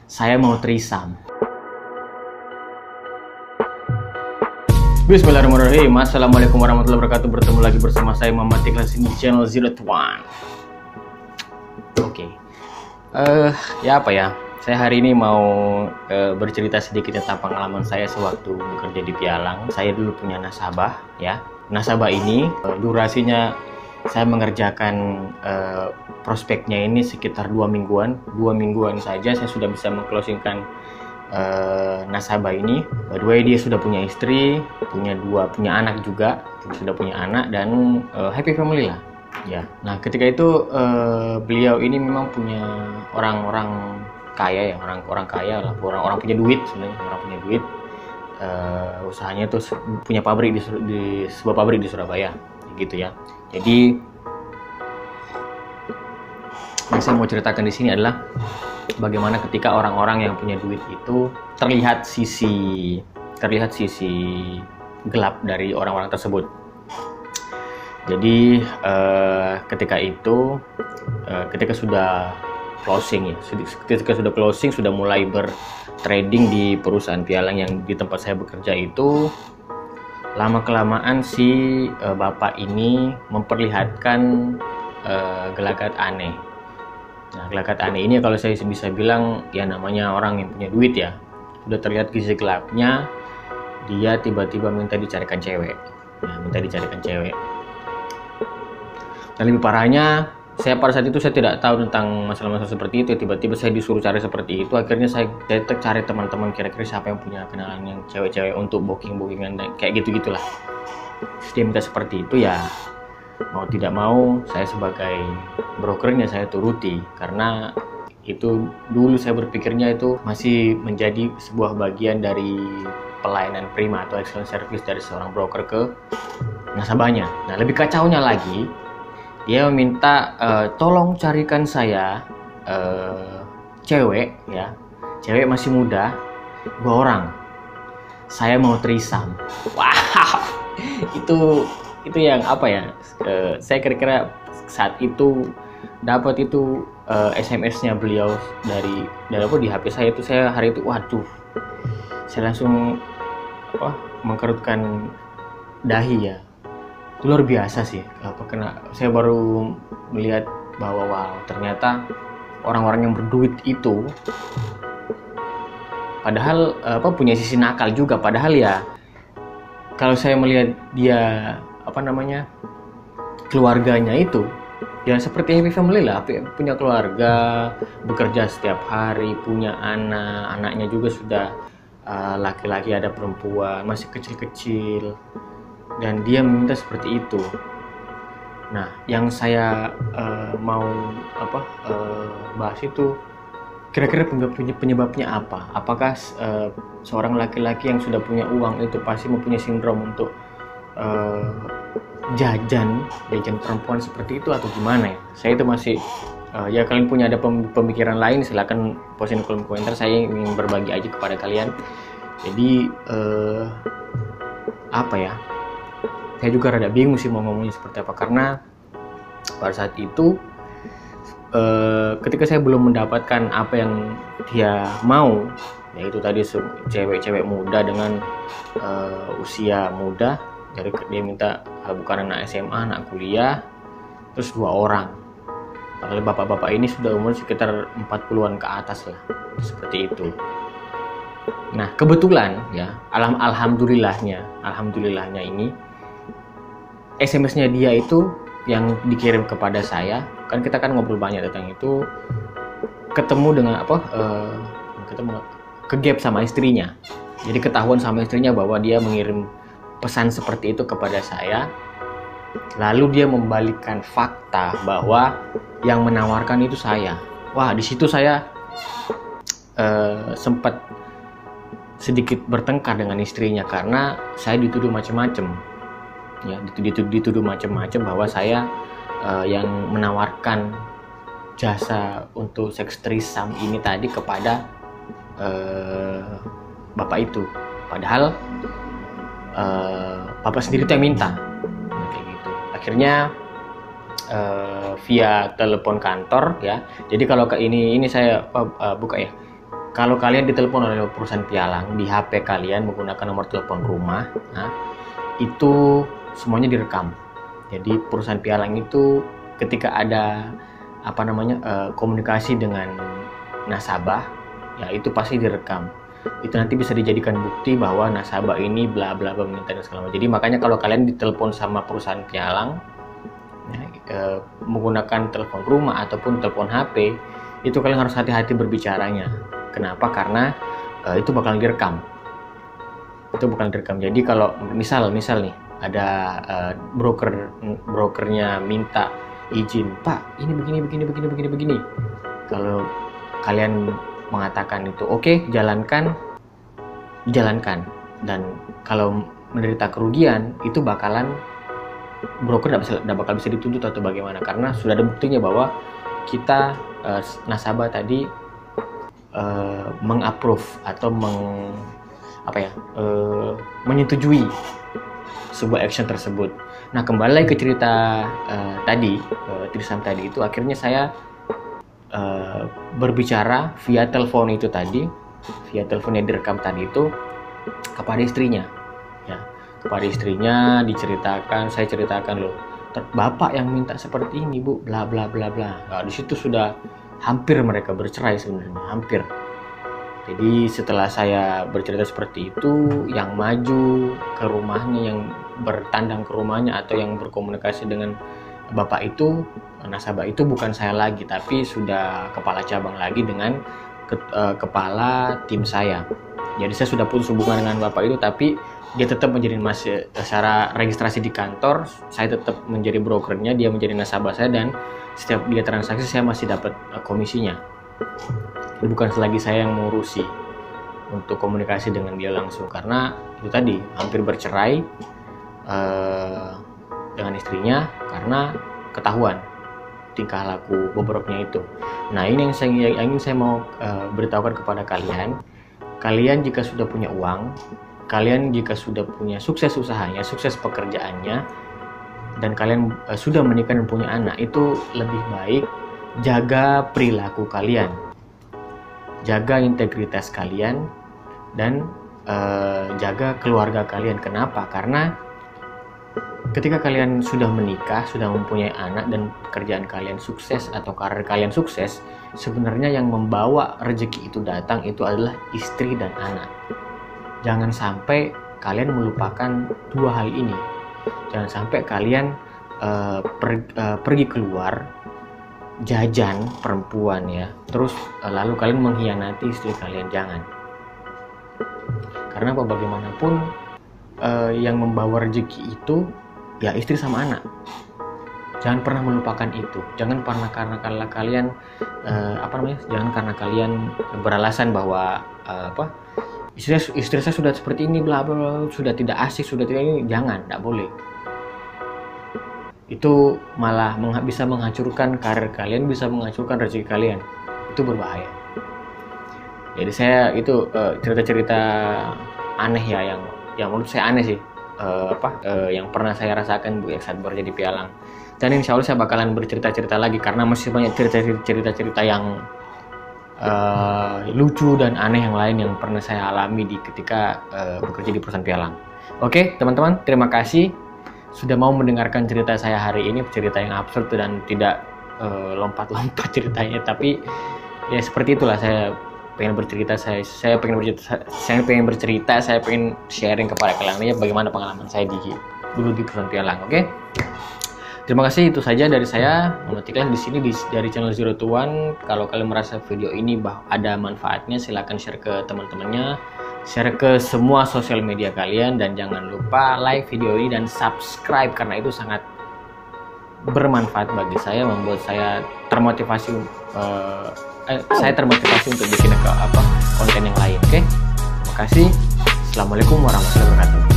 Saya mau trisam. Bismillahirrahmanirrahim. Assalamualaikum warahmatullahi wabarakatuh. Bertemu lagi bersama saya Muhammad Ikhlas di channel Zero to One. Oke. Ya apa ya? Saya hari ini mau bercerita sedikit tentang pengalaman saya sewaktu bekerja di Pialang. Saya dulu punya nasabah, ya. Nasabah ini durasinya saya mengerjakan prospeknya ini sekitar 2 mingguan. 2 mingguan saja saya sudah bisa mengclosingkan nasabah ini. By the way, dia sudah punya istri, punya anak juga, sudah punya anak dan happy family lah. Ya. Nah, ketika itu beliau ini memang punya orang-orang kaya ya, orang kaya lah, orang punya duit sebenarnya, orang punya duit. Usahanya tuh punya pabrik di sebuah pabrik di Surabaya, gitu ya. Jadi yang saya mau ceritakan di sini adalah bagaimana ketika orang-orang yang punya duit itu terlihat sisi gelap dari orang-orang tersebut. Jadi ketika itu ketika sudah closing ya, ketika sudah closing, sudah mulai bertrading di perusahaan Pialang yang di tempat saya bekerja itu, lama kelamaan si bapak ini memperlihatkan gelagat aneh. Nah, gelagat aneh ini kalau saya bisa bilang ya namanya orang yang punya duit ya, sudah terlihat gizi gelapnya. Dia tiba-tiba minta dicarikan cewek. Nah, minta dicarikan cewek. Dan lebih parahnya, saya pada saat itu saya tidak tahu tentang masalah-masalah seperti itu. Tiba-tiba saya disuruh cari seperti itu. Akhirnya saya cari teman-teman, kira-kira siapa yang punya kenalan yang cewek-cewek untuk bookingan dan kayak gitu-gitulah. Dia minta seperti itu ya, mau tidak mau saya sebagai brokernya saya turuti, karena itu dulu saya berpikirnya itu masih menjadi sebuah bagian dari pelayanan prima atau excellent service dari seorang broker ke nasabahnya. Nah, lebih kacaunya lagi, dia meminta tolong carikan saya cewek ya, cewek masih muda, 2 orang. Saya mau trisam. Wow, itu yang apa ya? Saya kira-kira saat itu dapat itu SMS-nya beliau dari di HP saya itu, saya hari itu waduh, saya langsung mengkerutkan dahi ya. Itu luar biasa sih, saya baru melihat bahwa wow, ternyata orang-orang yang berduit itu padahal punya sisi nakal juga. Padahal ya kalau saya melihat dia keluarganya itu ya seperti happy family lah, punya keluarga, bekerja setiap hari, punya anaknya juga sudah laki-laki, ada perempuan, masih kecil-kecil, dan dia meminta seperti itu. Nah, yang saya mau bahas itu kira-kira penyebabnya apa? Apakah seorang laki-laki yang sudah punya uang itu pasti mempunyai sindrom untuk jajan perempuan seperti itu atau gimana ya? Saya itu masih ya, kalian punya ada pemikiran lain silakan posting di kolom komentar. Saya ingin berbagi aja kepada kalian. Jadi saya juga rada bingung sih mau ngomongnya seperti apa, karena pada saat itu ketika saya belum mendapatkan apa yang dia mau, yaitu tadi cewek-cewek muda dengan usia muda. Jadi dia minta bukan anak SMA, anak kuliah, terus 2 orang. Padahal bapak-bapak ini sudah umur sekitar 40-an ke atas lah, seperti itu. Nah, kebetulan ya, alhamdulillahnya ini SMS-nya dia itu yang dikirim kepada saya, kan kita kan ngobrol banyak tentang itu, ketemu dengan kegap sama istrinya. Jadi ketahuan sama istrinya bahwa dia mengirim pesan seperti itu kepada saya. Lalu dia membalikkan fakta bahwa yang menawarkan itu saya. Wah, di situ saya sempat sedikit bertengkar dengan istrinya karena saya dituduh macam-macam. Ya, dituduh macam-macam bahwa saya yang menawarkan jasa untuk seks trisam ini tadi kepada bapak itu. Padahal bapak sendiri tuh yang minta, kayak gitu. Akhirnya via telepon kantor ya. Jadi kalau ini saya buka ya. kalau kalian ditelepon oleh perusahaan pialang di HP kalian menggunakan nomor telepon rumah, nah, itu semuanya direkam. Jadi perusahaan pialang itu ketika ada komunikasi dengan nasabah, ya itu pasti direkam. Itu nanti bisa dijadikan bukti bahwa nasabah ini bla bla bla minta dan segala macam. Jadi makanya kalau kalian ditelepon sama perusahaan pialang, ya, menggunakan telepon rumah ataupun telepon HP, itu kalian harus hati-hati berbicaranya. Kenapa? Karena itu bakal direkam. Jadi kalau misal nih ada brokernya minta izin, Pak, ini begini. Kalau kalian mengatakan itu oke, jalankan. Dan kalau menderita kerugian, itu broker tidak bakal bisa dituntut atau bagaimana, karena sudah ada buktinya bahwa kita nasabah tadi mengapprove atau menyetujui sebuah action tersebut. Nah, kembali ke cerita Trisam tadi itu, akhirnya saya berbicara via telepon itu tadi, via telepon yang direkam tadi itu kepada istrinya. Ya, kepada istrinya saya ceritakan loh, Bapak yang minta seperti ini, Bu, bla bla bla bla. Nah, di situ sudah hampir mereka bercerai sebenarnya, hampir. Jadi setelah saya bercerita seperti itu, yang maju ke rumahnya, yang bertandang ke rumahnya atau yang berkomunikasi dengan bapak itu, nasabah itu bukan saya lagi, tapi sudah kepala cabang lagi dengan kepala tim saya. Jadi saya sudah putus hubungan dengan bapak itu, tapi dia tetap masih secara registrasi di kantor, saya tetap menjadi brokernya, dia menjadi nasabah saya, dan setiap dia transaksi saya masih dapat komisinya. Jadi bukan lagi saya yang mengurusi untuk komunikasi dengan dia langsung, karena itu tadi hampir bercerai dengan istrinya karena ketahuan tingkah laku bobroknya itu. Nah, ini yang ingin saya mau beritahukan kepada kalian. Kalian jika sudah punya uang, kalian jika sudah punya sukses usahanya, sukses pekerjaannya, dan kalian sudah menikah dan punya anak, itu lebih baik jaga perilaku kalian, jaga integritas kalian, dan jaga keluarga kalian. Kenapa? Karena ketika kalian sudah menikah, sudah mempunyai anak, dan pekerjaan kalian sukses atau karir kalian sukses, sebenarnya yang membawa rezeki itu datang itu adalah istri dan anak. Jangan sampai kalian melupakan dua hal ini. Jangan sampai kalian pergi keluar jajan perempuan ya, terus lalu kalian mengkhianati istri kalian. Jangan. Karena apa, bagaimanapun yang membawa rezeki itu ya istri sama anak. Jangan pernah melupakan itu. Jangan pernah karena kalian jangan karena kalian beralasan bahwa istri saya sudah seperti ini, bla bla bla, sudah tidak asik, sudah tidak ini. Jangan, tidak boleh. Itu malah bisa menghancurkan karir kalian, bisa menghancurkan rezeki kalian. Itu berbahaya. Jadi saya itu cerita-cerita aneh ya, yang menurut saya aneh sih, yang pernah saya rasakan saat bekerja di pialang. Dan insya Allah saya bakalan bercerita-cerita lagi karena masih banyak cerita-cerita yang lucu dan aneh yang lain yang pernah saya alami ketika bekerja di perusahaan pialang. Oke, teman-teman, terima kasih sudah mau mendengarkan cerita saya hari ini, cerita yang absurd dan tidak lompat-lompat ceritanya, tapi ya seperti itulah saya pengen bercerita, saya pengen bercerita, saya pengen sharing kepada kalian ya bagaimana pengalaman saya dulu di perusahaan pialang. Oke? Terima kasih, itu saja dari saya. Iklan di sini dari channel Zero to One. Kalau kalian merasa video ini ada manfaatnya, silahkan share ke teman-temannya, share ke semua sosial media kalian, dan jangan lupa like video ini dan subscribe karena itu sangat bermanfaat bagi saya, membuat saya termotivasi untuk bikin konten yang lain. Oke? Terima kasih. Assalamualaikum warahmatullahi wabarakatuh.